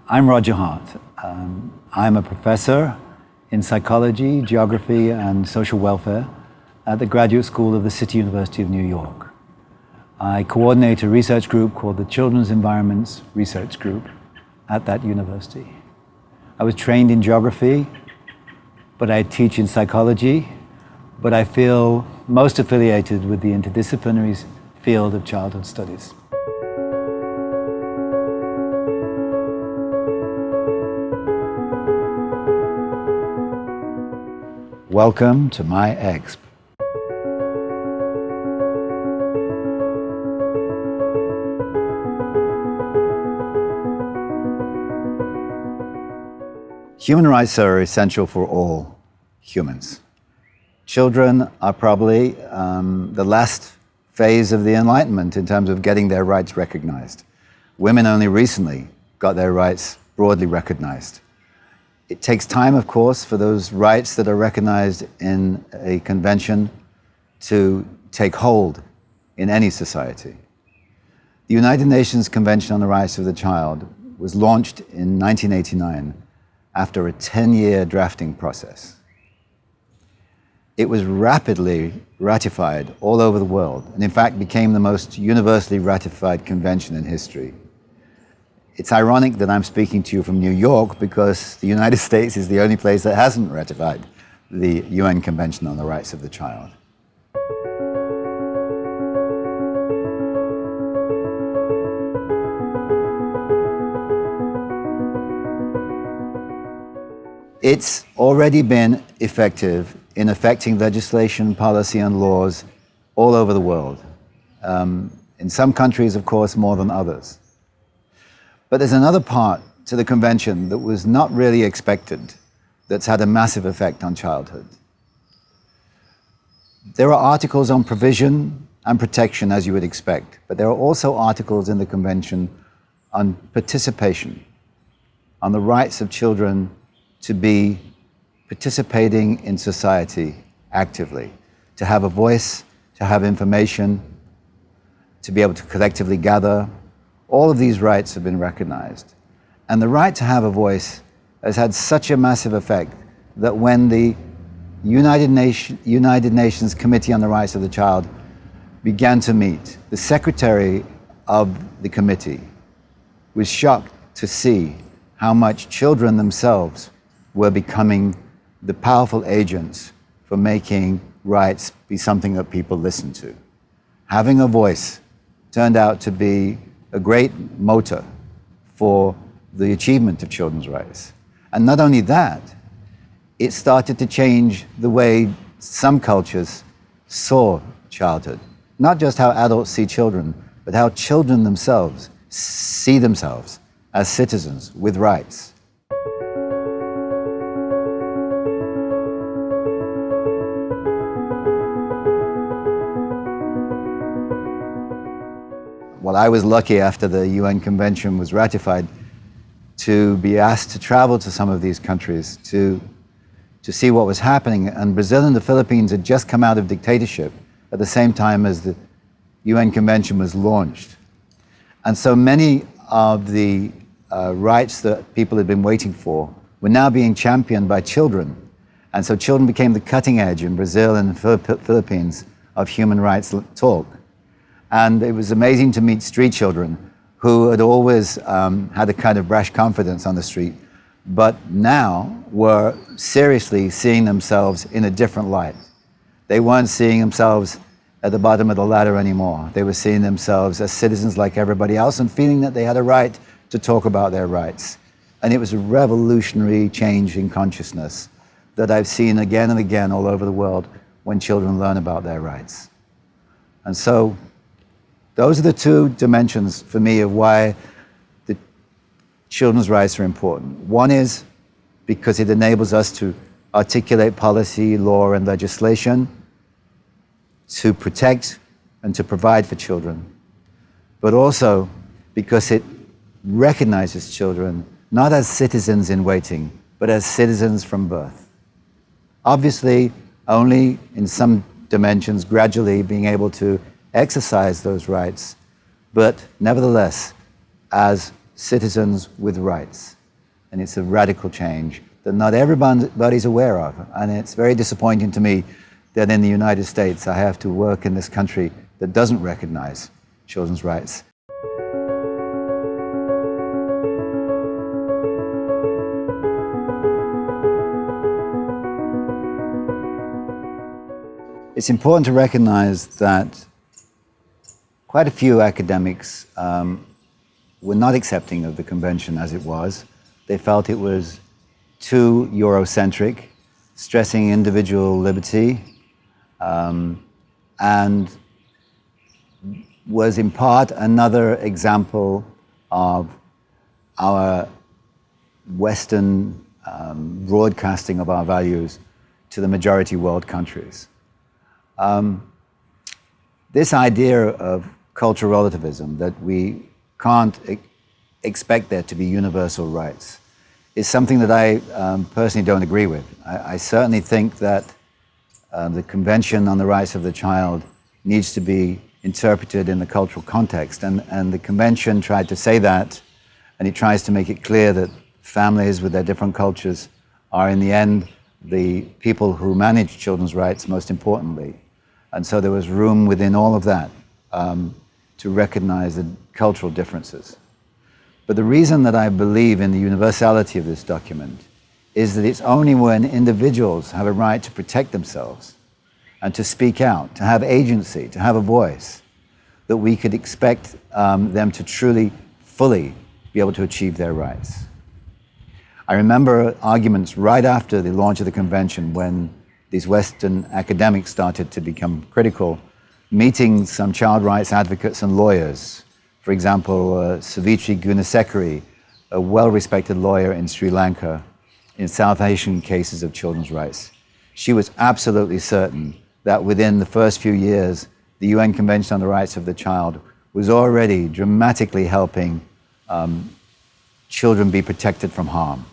I'm Roger Hart. I'm a professor in psychology, geography, and social welfare at the Graduate School of the City University of New York. I coordinate a research group called the Children's Environments Research Group at that university. I was trained in geography, but I teach in psychology, but I feel most affiliated with the interdisciplinary field of childhood studies. Welcome to my exp. Human rights are essential for all humans. Children are probably the last phase of the Enlightenment in terms of getting their rights recognized. Women only recently got their rights broadly recognized. It takes time, of course, for those rights that are recognized in a convention to take hold in any society. The United Nations Convention on the Rights of the Child was launched in 1989 after a 10-year drafting process. It was rapidly ratified all over the world, and in fact became the most universally ratified convention in history. It's ironic that I'm speaking to you from New York because the United States is the only place that hasn't ratified the UN Convention on the Rights of the Child. It's already been effective in affecting legislation, policy, and laws all over the world. In some countries, of course, more than others. But there's another part to the convention that was not really expected that's had a massive effect on childhood. There are articles on provision and protection, as you would expect, but there are also articles in the convention on participation, on the rights of children to be participating in society actively, to have a voice, to have information, to be able to collectively gather. All of these rights have been recognized. And the right to have a voice has had such a massive effect that when the United Nations Committee on the Rights of the Child began to meet, the secretary of the committee was shocked to see how much children themselves were becoming the powerful agents for making rights be something that people listen to. Having a voice turned out to be a great motor for the achievement of children's rights. And not only that, it started to change the way some cultures saw childhood. Not just how adults see children, but how children themselves see themselves as citizens with rights. Well, I was lucky after the UN Convention was ratified to be asked to travel to some of these countries to see what was happening. And Brazil and the Philippines had just come out of dictatorship at the same time as the UN Convention was launched. And so many of the rights that people had been waiting for were now being championed by children. And so children became the cutting edge in Brazil and the Philippines of human rights talk. And it was amazing to meet street children who had always had a kind of brash confidence on the street, but now were seriously seeing themselves in a different light. They weren't seeing themselves at the bottom of the ladder anymore. They were seeing themselves as citizens like everybody else and feeling that they had a right to talk about their rights. And it was a revolutionary change in consciousness that I've seen again and again all over the world when children learn about their rights. And so, those are the two dimensions for me of why the children's rights are important. One is because it enables us to articulate policy, law, and legislation to protect and to provide for children, but also because it recognizes children not as citizens in waiting, but as citizens from birth. Obviously, only in some dimensions, gradually being able to exercise those rights, but nevertheless, as citizens with rights. And it's a radical change that not everybody's aware of. And it's very disappointing to me that in the United States I have to work in this country that doesn't recognize children's rights. It's important to recognize that quite a few academics were not accepting of the convention as it was. They felt it was too Eurocentric, stressing individual liberty, and was in part another example of our Western broadcasting of our values to the majority world countries. This idea of cultural relativism, that we can't expect there to be universal rights, is something that I personally don't agree with. I certainly think that the Convention on the Rights of the Child needs to be interpreted in the cultural context, and the Convention tried to say that, and it tries to make it clear that families with their different cultures are in the end the people who manage children's rights most importantly. And so there was room within all of that to recognize the cultural differences. But the reason that I believe in the universality of this document is that it's only when individuals have a right to protect themselves and to speak out, to have agency, to have a voice, that we could expect them to truly, fully be able to achieve their rights. I remember arguments right after the launch of the convention when these Western academics started to become critical, meeting some child rights advocates and lawyers. For example, Savitri Gunasekari, a well-respected lawyer in Sri Lanka in South Asian cases of children's rights. She was absolutely certain that within the first few years, the UN Convention on the Rights of the Child was already dramatically helping children be protected from harm.